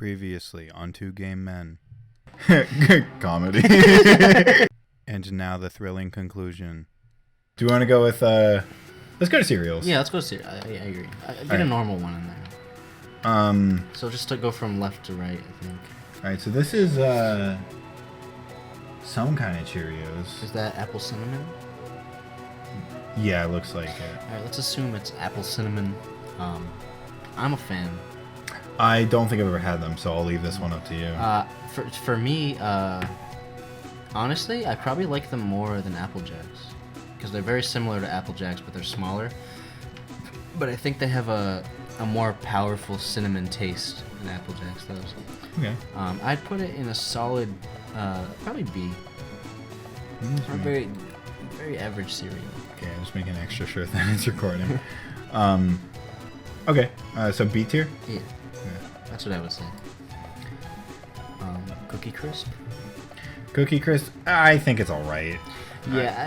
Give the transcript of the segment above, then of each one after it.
Previously on Two Game Men. Comedy. And now the thrilling conclusion. Do you want to go with, let's go to cereals. Yeah, let's go to cereal. I agree. Get a normal one in there. So just to go from left to right, I think. Alright, so this is, some kind of Cheerios. Is that apple cinnamon? Yeah, it looks like it. Alright, let's assume it's apple cinnamon. I'm a fan. I don't think I've ever had them, so I'll leave this one up to you. For me, honestly, I probably like them more than Apple Jacks. Because they're very similar to Apple Jacks, but they're smaller. But I think they have a more powerful cinnamon taste than Apple Jacks does. Okay. I'd put it in a solid, probably B. A very, very average cereal. Okay, I'm just making extra sure that it's recording. Okay, so B tier? Yeah. That's what I would say. Cookie Crisp? Cookie Crisp? I think it's alright. Yeah.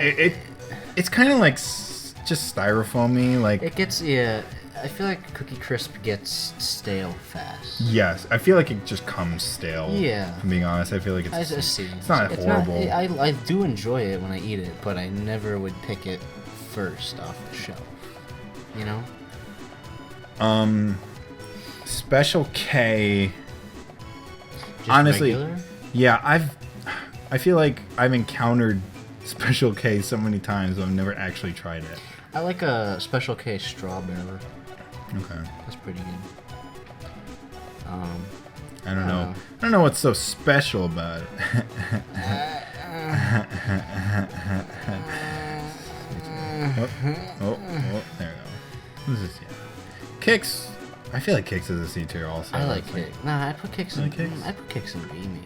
It's kind of like just styrofoamy. Like, it gets, yeah. I feel like Cookie Crisp gets stale fast. Yes, I feel like it just comes stale. Yeah. If I'm being honest, I feel like it's not horrible. I do enjoy it when I eat it, but I never would pick it first off the shelf. You know? Special K. Just honestly, regular? Yeah, I feel like I've encountered Special K so many times, but I've never actually tried it. I like a Special K strawberry. Okay. That's pretty good. I don't know. I don't know what's so special about it. Oh, there we go. What is this? Kicks. I feel like Kicks is a C tier also. I like Kicks. Nah, I put Kicks in. I put Kicks in B maybe.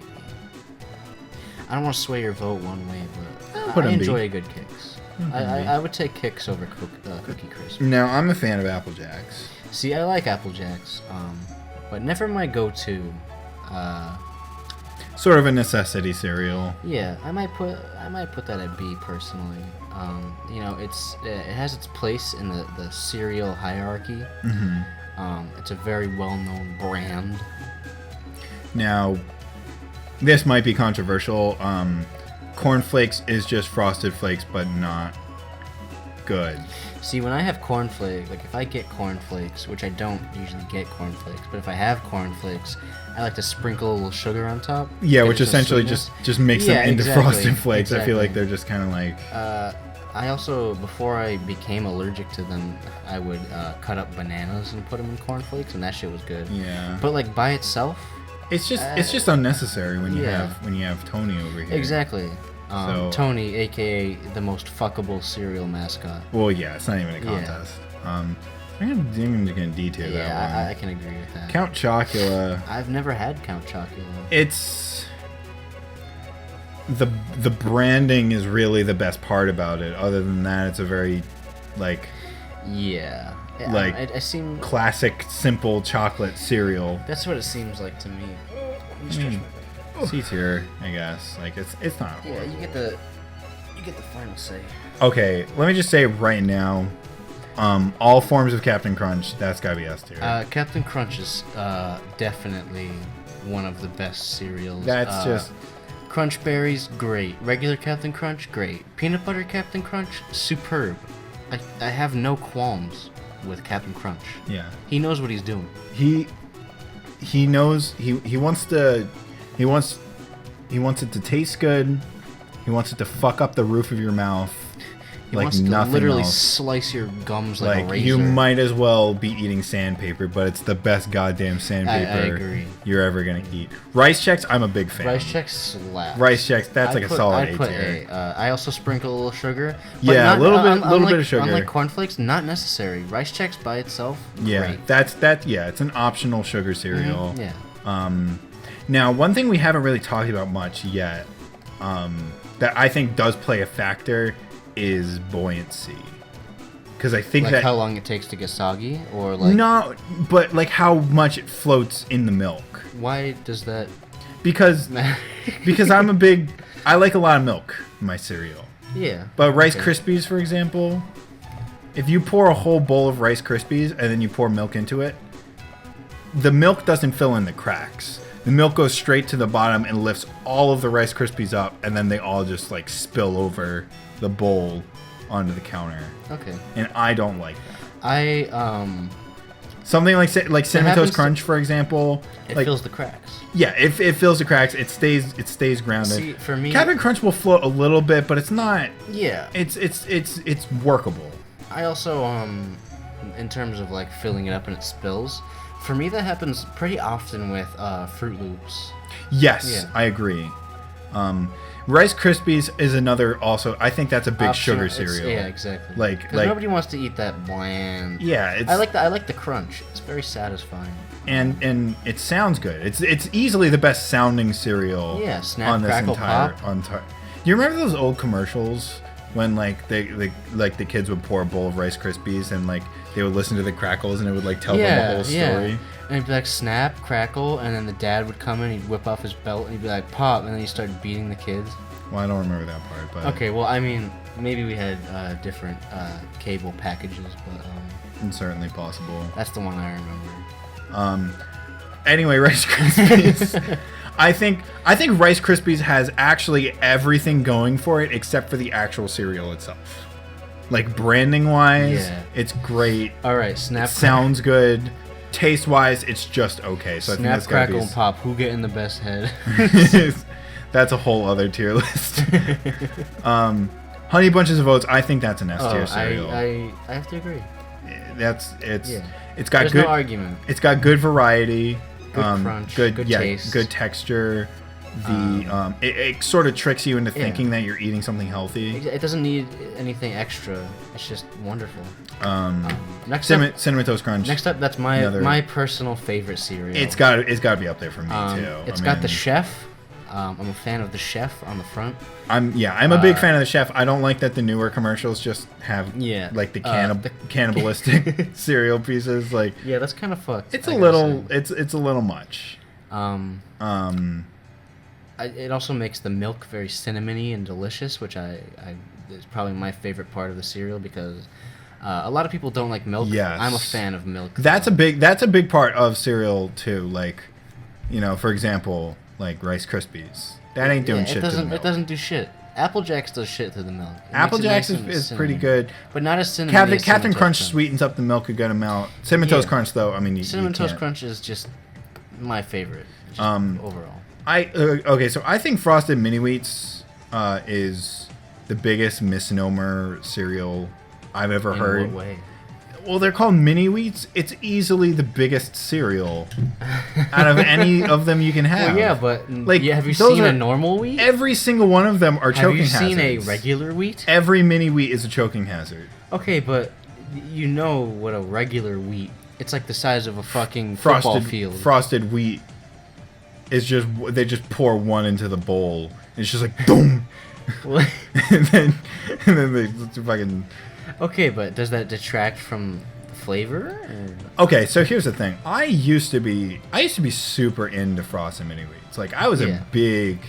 I don't want to sway your vote one way, but I enjoy a good Kicks. I would take Kicks over Cookie Crisp. Now I'm a fan of Apple Jacks. See, I like Apple Jacks, but never my go-to. Sort of a necessity cereal. Yeah, I might put that at B personally. You know, it has its place in the cereal hierarchy. Mm-hmm. It's a very well-known brand. Now, this might be controversial. Corn Flakes is just Frosted Flakes, but not good. See, when I have Corn Flakes, like if I get Corn Flakes, which I don't usually get Corn Flakes, but if I have Corn Flakes, I like to sprinkle a little sugar on top. Yeah, which essentially just makes them into Frosted Flakes. Exactly. I feel like they're just kind of like... I also, before I became allergic to them, I would cut up bananas and put them in Corn Flakes, and that shit was good. Yeah. But like by itself... It's just unnecessary when you have Tony over here. Exactly. Tony, aka the most fuckable cereal mascot. Well, yeah, it's not even a contest. I'm gonna detail that one. Yeah, I can agree with that. Count Chocula. I've never had Count Chocula. It's the branding is really the best part about it. Other than that, it's a very like I seem classic simple chocolate cereal. That's what it seems like to me. C tier, I guess. Like it's not horrible. Yeah, you get the final say. Okay, let me just say right now, all forms of Captain Crunch, that's gotta be S tier. Captain Crunch is definitely one of the best cereals. That's just Crunch Berries, great. Regular Captain Crunch, great. Peanut Butter Captain Crunch, superb. I have no qualms with Captain Crunch. Yeah. He knows what he's doing. He knows he wants it to taste good. He wants it to fuck up the roof of your mouth. He like wants to nothing literally else. slice your gums like a razor. You might as well be eating sandpaper, but it's the best goddamn sandpaper I agree. You're ever gonna eat. Rice Chex, I'm a big fan. Rice Chex slaps. Rice Chex, that's a solid A tier. I also sprinkle a little sugar. Yeah, a little bit of sugar. Unlike cornflakes, not necessary. Rice Chex by itself, yeah, great. It's an optional sugar cereal. Mm-hmm, yeah. Now, one thing we haven't really talked about much yet, that I think does play a factor, is buoyancy. Because I think like how long it takes to get soggy, or like no, but like how much it floats in the milk. Why does that? Because I like a lot of milk in my cereal. Yeah. But Rice Krispies, for example, if you pour a whole bowl of Rice Krispies and then you pour milk into it, the milk doesn't fill in the cracks. The milk goes straight to the bottom and lifts all of the Rice Krispies up, and then they all just like spill over the bowl onto the counter. Okay. And I don't like that. Something like Cinnamon Toast Crunch, for example. It like, fills the cracks. Yeah, it fills the cracks. It stays grounded. See, for me, Captain Crunch will float a little bit, but it's not. Yeah. It's workable. I also in terms of like filling it up and it spills. For me, that happens pretty often with Fruit Loops. Yes, Yeah. I agree. Rice Krispies is another also. I think that's a big Optional- sugar cereal. Yeah, exactly. Like nobody wants to eat that bland. Yeah, I like the crunch. It's very satisfying. and it sounds good. It's easily the best sounding cereal. Yeah, Snap, on this Crackle, entire Pop. Do you remember those old commercials when like the kids would pour a bowl of Rice Krispies and like they would listen to the crackles and it would like tell them the whole story? Yeah. And it'd be like Snap, Crackle, and then the dad would come in, he'd whip off his belt, and he'd be like, Pop, and then he started beating the kids. Well, I don't remember that part, but Okay, well, I mean, maybe we had different cable packages, but it's certainly possible. that's the one I remember. Anyway, Rice Krispies. I think Rice Krispies has actually everything going for it except for the actual cereal itself. Like branding wise, Yeah. it's great. All right, Snap, Sounds good. Taste wise, it's just okay. So I think Snap, that's gotta Crackle, and Pop. Who get in the best head? That's a whole other tier list. Honey Bunches of Oats, I think that's an S tier cereal. I have to agree. It's got There's good no argument. It's got good variety, Good crunch, good good taste. good texture. It sort of tricks you into thinking that you're eating something healthy. It doesn't need anything extra. It's just wonderful. Next Cinnamon Toast Crunch. Next up, that's my personal favorite cereal. It's got to be up there for me too. It's got the chef. I'm a fan of the chef on the front. I'm a big fan of the chef. I don't like that the newer commercials just have like the cannibalistic cereal pieces. Like that's kind of fucked. It's a little much. It also makes the milk very cinnamony and delicious, which is probably my favorite part of the cereal because a lot of people don't like milk. Yes. I'm a fan of milk. That's a big part of cereal too. Like, for example, like Rice Krispies. That ain't doing shit to the milk. It doesn't do shit. Apple Jacks does shit to the milk. Apple Jacks is pretty good. But not as cinnamony as Captain Crunch Toast sweetens up the milk a good amount. Cinnamon Toast Crunch, though, I mean, Cinnamon you Toast can't. Crunch is just my favorite overall. Okay, so I think Frosted Mini Wheats is the biggest misnomer cereal I've ever heard. In what way? Well, they're called Mini Wheats. It's easily the biggest cereal out of any of them you can have. Well, yeah, but have you those seen a normal wheat? Every single one of them are choking hazards. Have you seen a regular wheat? Every mini wheat is a choking hazard. Okay, but you know what a regular wheat? It's like the size of a fucking football field. Frosted wheat is they just pour one into the bowl. And it's just like boom, and then they fucking. Okay, but does that detract from the flavor? Okay, so here's the thing. I used to be super into Frosted Mini Wheats. Like I was a big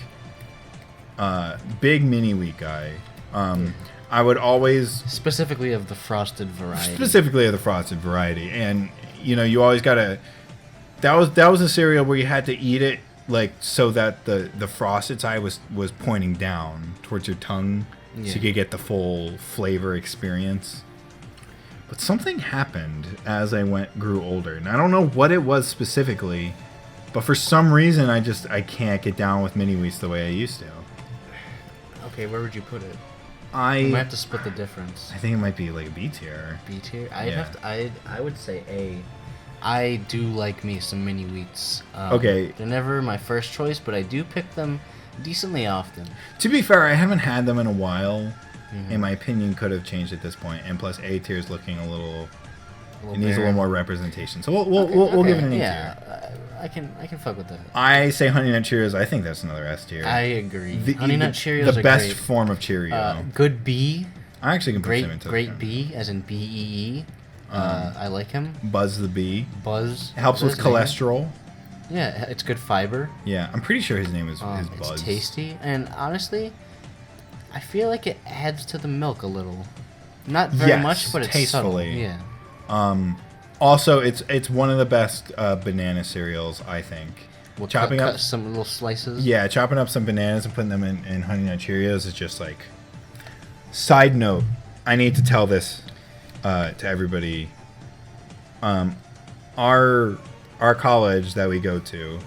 mini wheat guy. I would always specifically of the frosted variety. And you always gotta. That was a cereal where you had to eat it like so that the frosted side was pointing down towards your tongue. Yeah. So you could get the full flavor experience. But something happened as I grew older. And I don't know what it was specifically, but for some reason I can't get down with mini wheats the way I used to. Okay, where would you put it? I might have to split the difference. I think it might be like a B tier. B tier? I would say A. I do like me some mini wheats. Okay. They're never my first choice, but I do pick them decently often. To be fair, I haven't had them in a while, and my opinion could have changed at this point. And plus, A tier is looking a little. It needs a little more representation. So we'll give it an A tier. Yeah, I can fuck with that. I say Honey Nut Cheerios. I think that's another S tier. I agree. Honey Nut Cheerios the are best great. form of Cheerio. Good B. I actually can put him into Great B, as in B-E-E. I like him. Buzz the Bee. Buzz. Helps with cholesterol. Yeah, it's good fiber. Yeah, I'm pretty sure his name is Buzz. It's tasty, and honestly, I feel like it adds to the milk a little. Not very much, but it's tastefully. subtle. Yeah. Also, it's one of the best banana cereals, I think. We'll chopping cut up some little slices. Yeah, chopping up some bananas and putting them in Honey Nut Cheerios is just like. Side note, I need to tell this to everybody. Our college that we go to,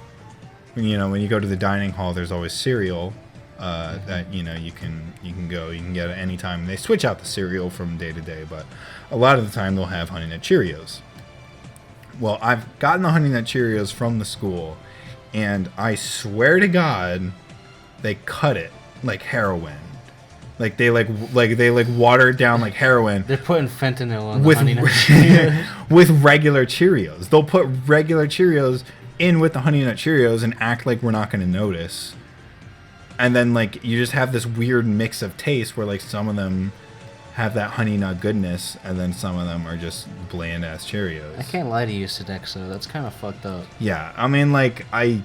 when you go to the dining hall, there's always cereal that you can get at any time. They switch out the cereal from day to day, but a lot of the time they'll have Honey Nut Cheerios. Well, I've gotten the Honey Nut Cheerios from the school, and I swear to God, they cut it like heroin. Like they water it down like heroin. They're putting fentanyl on the Honey Nut Cheerios. With regular Cheerios. They'll put regular Cheerios in with the Honey Nut Cheerios and act like we're not going to notice. And then like you just have this weird mix of taste where like some of them have that honey nut goodness, and then some of them are just bland ass Cheerios. I can't lie to you, Sodexo. That's kind of fucked up. Yeah, I mean, like I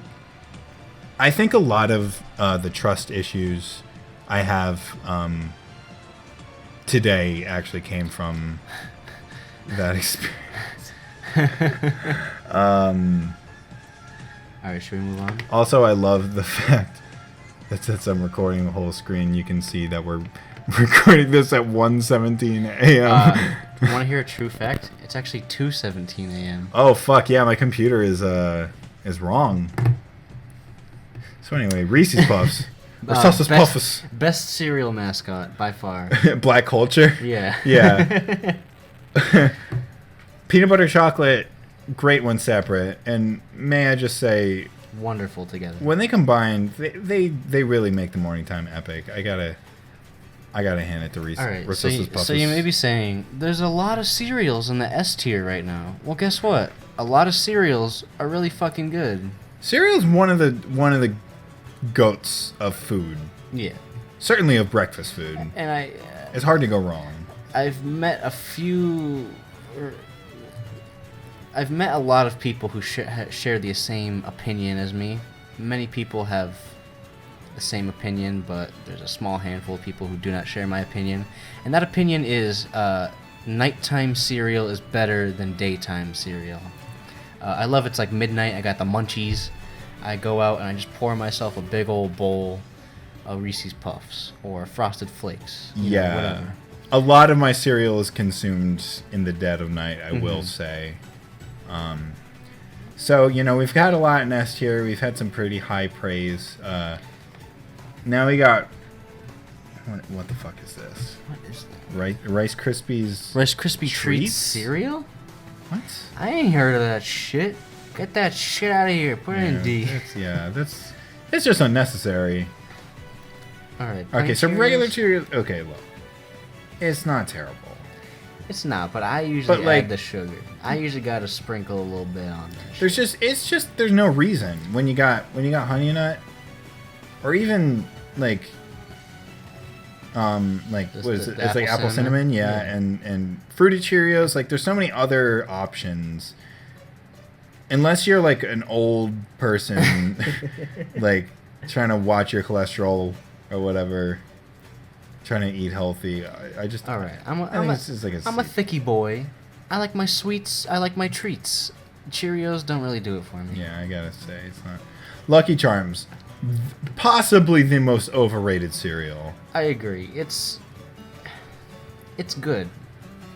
think a lot of the trust issues I have today actually came from that experience. All right, should we move on? Also, I love the fact that since I'm recording the whole screen, you can see that we're recording this at 1:17 a.m. You want to hear a true fact? It's actually 2:17 a.m. Oh fuck yeah, my computer is wrong. So anyway, Reese's Puffs. Or Sussex Puffs. Best cereal mascot by far. Black culture. Yeah. Yeah. Peanut butter chocolate, great when separate, and may I just say, wonderful together. When they combine, they really make the morning time epic. I gotta hand it to Reese's. All right, Puffs. so you may be saying there's a lot of cereals in the S tier right now. Well, guess what? A lot of cereals are really fucking good. Cereal's one of the goats of food. Yeah. Certainly of breakfast food. And it's hard to go wrong. I've met a lot of people who share the same opinion as me. Many people have the same opinion, but there's a small handful of people who do not share my opinion. And that opinion is nighttime cereal is better than daytime cereal. I love it's like midnight. I got the munchies. I go out and I just pour myself a big old bowl of Reese's Puffs or Frosted Flakes. Whatever. A lot of my cereal is consumed in the dead of night, I will say. So, we've got a lot in S tier. We've had some pretty high praise. Now we got... What the fuck is this? What is that? Rice Krispies... Rice Krispie Treats cereal? What? I ain't heard of that shit. Get that shit out of here. Put it in D. It's just unnecessary. Alright. Okay, so regular Cheerios... Okay, look. It's not terrible. It's not, but I usually add the sugar. I usually gotta sprinkle a little bit on there. There's no reason when you got Honey Nut, or even what is it? It's like apple cinnamon, yeah. And fruity Cheerios. Like, there's so many other options. Unless you're like an old person, like trying to watch your cholesterol or whatever. Trying to eat healthy. I just... All right. I'm a thicky boy. I like my sweets. I like my treats. Cheerios don't really do it for me. Yeah, I gotta say, it's not... Lucky Charms. Possibly the most overrated cereal. I agree. It's good.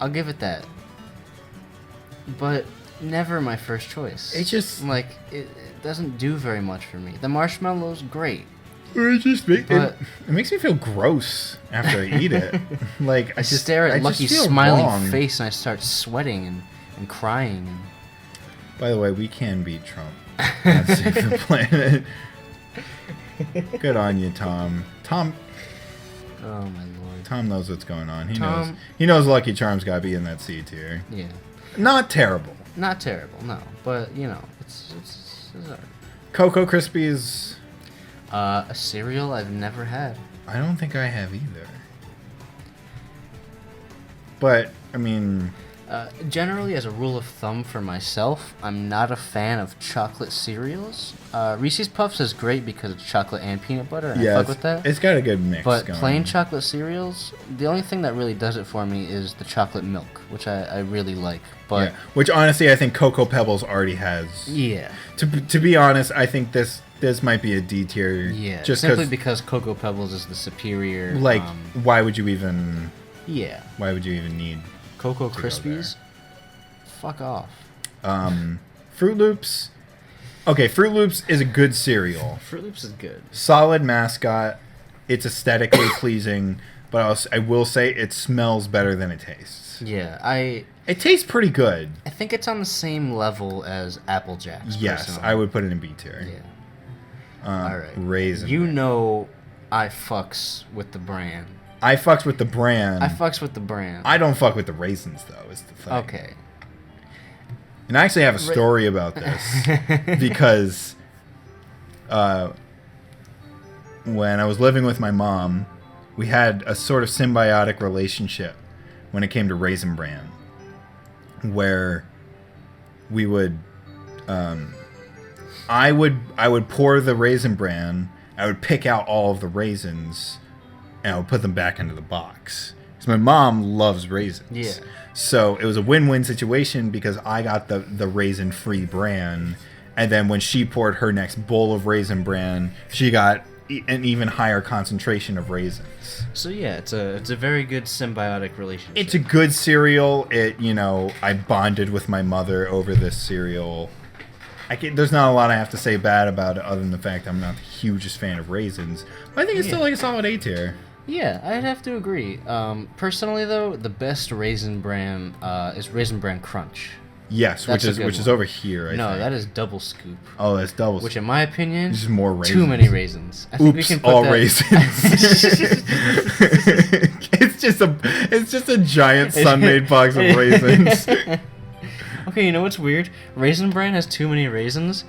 I'll give it that. But never my first choice. It just... it doesn't do very much for me. The marshmallow's great. It makes me feel gross after I eat it. Like, I stare at Lucky's smiling face and I start sweating and crying. By the way, we can beat Trump. Let's save the planet. Good on you, Tom. Oh my lord. Tom knows what's going on. He knows Lucky Charms gotta be in that C tier. Yeah. Not terrible. Not terrible, no. But it's alright. Cocoa Krispies. A cereal I've never had. I don't think I have either. But, I mean... Generally, as a rule of thumb for myself, I'm not a fan of chocolate cereals. Reese's Puffs is great because it's chocolate and peanut butter, and I fuck with that. It's got a good mix But going. plain chocolate cereals, the only thing that really does it for me is the chocolate milk, which I really like. But Yeah. Which, honestly, I think Cocoa Pebbles already has... yeah. To be honest, I think this might be a D tier. Yeah, Just simply because Cocoa Pebbles is the superior. Like, why would you even... Yeah. Why would you even need... Cocoa go Krispies? Fuck off. Fruit Loops... Okay, Fruit Loops is a good cereal. Fruit Loops is good. Solid mascot. It's aesthetically pleasing. But I will say it smells better than it tastes. Yeah, It tastes pretty good. I think it's on the same level as Apple Jacks. Yes, personally. I would put it in B tier. Yeah. All right. Raisin. You know I fucks with the brand. I fucks with the brand. I fucks with the brand. I don't fuck with the raisins, though, is the thing. Okay. And I actually have a story about this. Because when I was living with my mom, we had a sort of symbiotic relationship when it came to Raisin Bran. Where we would... I would pour the Raisin Bran, I would pick out all of the raisins, and I would put them back into the box. Because my mom loves raisins. Yeah. So it was a win-win situation because I got the raisin-free bran, and then when she poured her next bowl of Raisin Bran, she got an even higher concentration of raisins. So yeah, it's a very good symbiotic relationship. It's a good cereal. I bonded with my mother over this cereal. There's not a lot I have to say bad about it other than the fact I'm not the hugest fan of raisins. But I think it's still like a solid A tier. Yeah, I'd have to agree. Personally, though, the best Raisin Bran is Raisin Bran Crunch. Yes, That's a good which is one. over here. I No, think. that is Double Scoop. Oh, that's double. Which, in my opinion, This is more too raisins. many raisins. I think we Oops, can put all that... raisins. It's just a giant sun-made box of raisins. Okay, you know what's weird? Raisin Bran has too many raisins,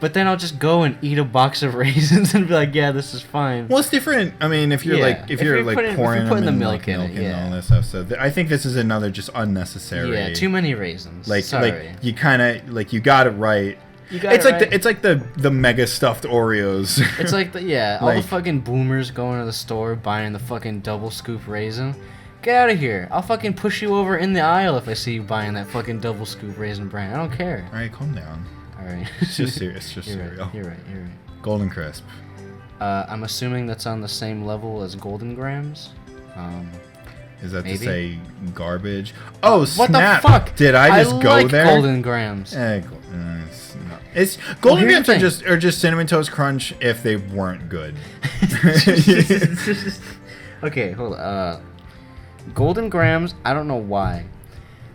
but then I'll just go and eat a box of raisins and be like, yeah, this is fine. Well, it's different. I mean, if you're Yeah, if you're pouring putting them the in milk in it, and yeah. all that stuff. So I think this is another just unnecessary. Yeah, too many raisins. Sorry. Like you kind of you got it right. You got it's it like right. it's like the mega stuffed Oreos. It's like all the Like- fucking boomers going to the store buying the fucking double scoop raisin. Get out of here! I'll fucking push you over in the aisle if I see you buying that fucking double scoop Raisin Bran. I don't care. All right, calm down. All right. It's just it's just You're cereal. right. You're right. Golden Crisp. I'm assuming that's on the same level as Golden Grams. Is that Maybe? to say garbage? Oh, What snap! the fuck? Did I just go like there? Golden Grams. It's Golden here's Grams the are just Cinnamon Toast Crunch if they weren't good. Okay, hold on. Golden Grams, I don't know why.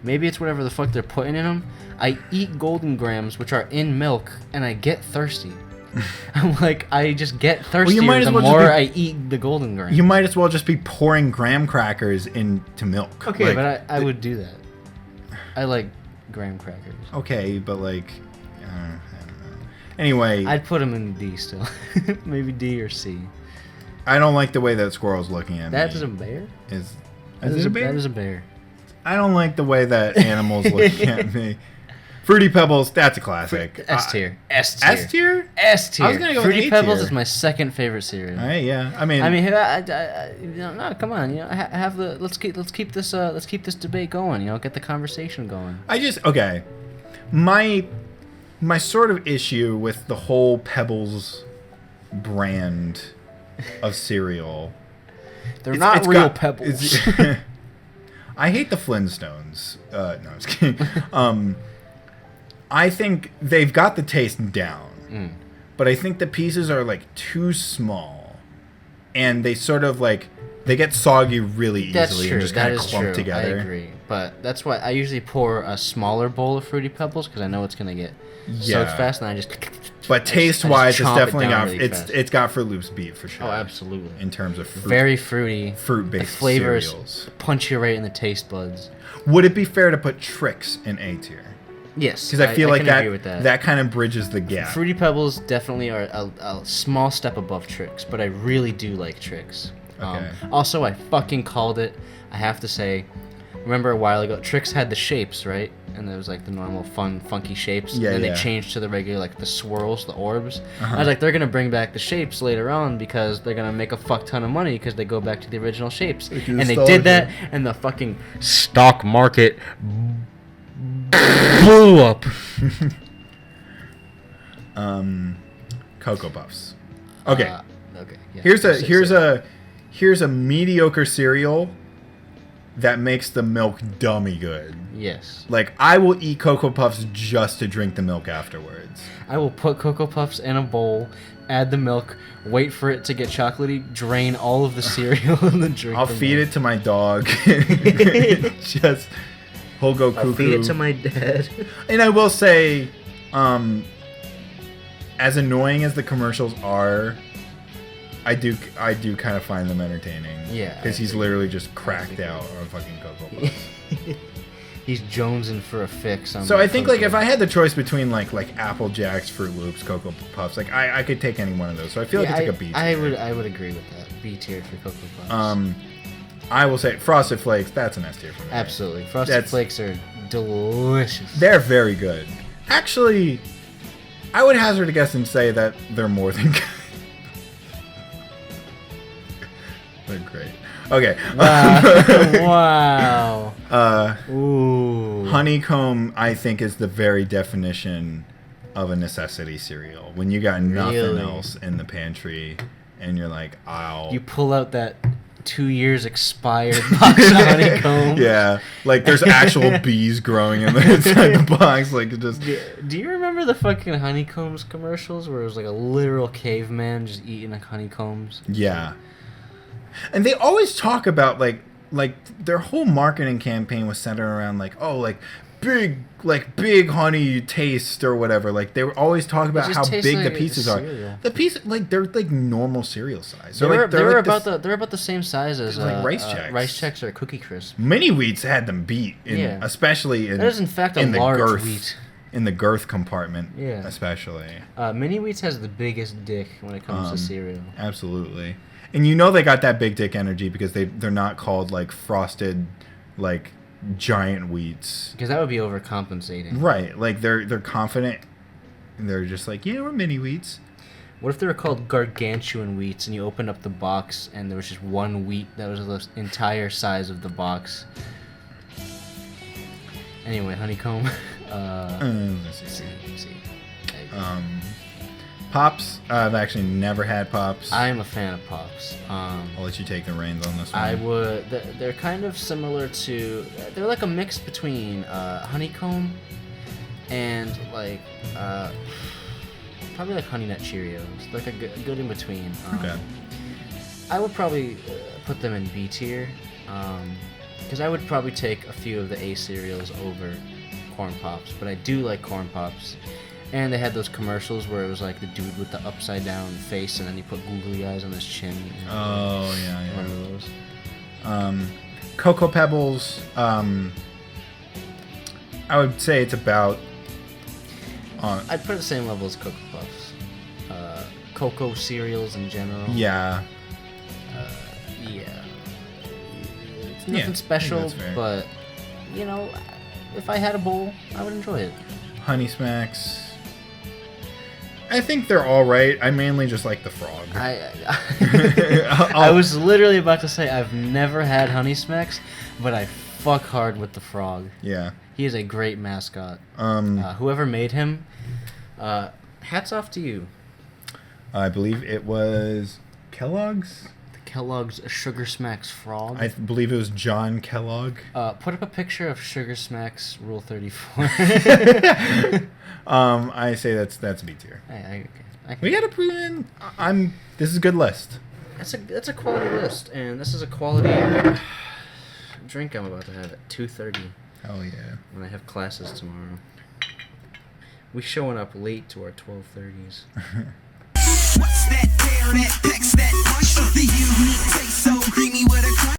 Maybe it's whatever the fuck they're putting in them. I eat Golden Grams, which are in milk, and I get thirsty. I'm like, I just get thirstier might as the well just more be- I eat the Golden Grams. You might as well just be pouring graham crackers into milk. Okay, Like, but I would do that. I like graham crackers. okay, but like, I don't know. Anyway, I'd put them in D still. Maybe D or C. I don't like the way that squirrel's looking at That's me. a bear? Is it a bear? That is a bear. I don't like the way that animal's looking at me. Fruity Pebbles, that's a classic. S tier. S tier. S tier? S tier. I was gonna go with Fruity A Pebbles tier. is my second favorite cereal. All right, yeah. I mean, No, come on. Have the let's keep this debate going. Get the conversation going. okay. My sort of issue with the whole Pebbles brand of cereal. They're not real Pebbles. I hate the Flintstones. No, I'm just kidding. I think they've got the taste down, but I think the pieces are like too small, and they sort of they get soggy really easily That's true. and just That kind of is clump true. together. I agree. But that's why I usually pour a smaller bowl of Fruity Pebbles because I know it's gonna get soaked fast, and I just. But taste wise, it's chomp it definitely down got really fast. it's got Fruit Loops beat for sure. Oh, absolutely. In terms of fruit, Very fruity. fruit-based The flavors cereals. punch you right in the taste buds. Would it be fair to put Trix in A tier? Yes, Because I feel like can agree with that. that kind of bridges the gap. Fruity Pebbles definitely are a small step above Trix, but I really do like Trix. Okay. Also, I fucking called it. I have to say, remember a while ago, Trix had the shapes, right? And there was like the normal fun, funky shapes. Yeah, and then yeah. they changed to the regular, like the swirls, the orbs. Uh-huh. I was like, they're gonna bring back the shapes later on because they're gonna make a fuck ton of money because they go back to the original shapes. And they did that, and the fucking stock market blew up. Cocoa Puffs. Okay. Okay. Yeah. Here's a mediocre cereal that makes the milk dummy good. Yes. Like, I will eat Cocoa Puffs just to drink the milk afterwards. I will put Cocoa Puffs in a bowl, add the milk, wait for it to get chocolatey, drain all of the cereal, and then drink. I'll feed it to my dog. Just he'll go cuckoo. I'll feed it to my dad. And I will say, as annoying as the commercials are, I do kind of find them entertaining. Yeah. Because he's literally just cracked out on fucking Cocoa Puffs. He's jonesing for a fix. On So I think, like, Cocoa. if I had the choice between, like Apple Jacks, Fruit Loops, Cocoa Puffs, like, I could take any one of those. So I feel like it's like a B tier. I would agree with that. B tier for Cocoa Puffs. I will say Frosted Flakes, that's an S tier for me. Absolutely. Frosted Flakes are delicious. They're very good. Actually, I would hazard a guess and say that they're more than good. They're great. Okay. Wow. Ooh. Honeycomb, I think, is the very definition of a necessity cereal. When you got nothing Really? else in the pantry, and you're like, "Ow." You pull out that 2 years expired box of honeycomb. Yeah, like there's actual bees growing inside the box. Like, just. Do you remember the fucking honeycombs commercials where it was like a literal caveman just eating like honeycombs? Yeah. And they always talk about like their whole marketing campaign was centered around big honey taste or whatever. Like they were always talking about just how tastes big the like pieces cereal. are. The piece they're like normal cereal size. So They're like about the same size as like Rice Chex. Rice Chex or Cookie Crisp. Mini Wheats had them beat, Yeah. especially in That is in fact a in the large girth, wheat. in the girth compartment. Yeah. Especially. Mini Wheats has the biggest dick when it comes to cereal. Absolutely. And you know they got that big dick energy because they're not called like frosted like giant wheats. Because that would be overcompensating. Right. Like they're confident and they're just like, yeah, we're mini wheats. What if they were called gargantuan wheats and you opened up the box and there was just one wheat that was the entire size of the box? Anyway, honeycomb. Let's see. See. Pops. I've actually never had Pops. I'm a fan of Pops. I'll let you take the reins on this one. I would. They're kind of similar to. They're like a mix between honeycomb and like probably like Honey Nut Cheerios. Like a good in between. Okay. I would probably put them in B tier, because I would probably take a few of the A cereals over Corn Pops, but I do like Corn Pops. And they had those commercials where it was like the dude with the upside down face, and then he put googly eyes on his chin. Oh yeah. Remember those? Cocoa Pebbles. I would say it's about. I'd put it the same level as Cocoa Puffs. Cocoa cereals in general. Yeah. Yeah. It's Yeah, I nothing think special, that's fair. but you know, if I had a bowl, I would enjoy it. Honey Smacks. I think they're all right. I mainly just like the frog. I was literally about to say I've never had Honey Smacks, but I fuck hard with the frog. Yeah. He is a great mascot. Whoever made him, hats off to you. I believe it was Kellogg's. The Kellogg's Sugar Smacks frog. I believe it was John Kellogg. Put up a picture of Sugar Smacks Rule 34. I say that's B tier. We gotta put in. This is a good list. That's a quality list, and this is a quality drink I'm about to have at 2:30 Hell yeah. when I have classes tomorrow. We showing up late to our 12:30s. What's that down at?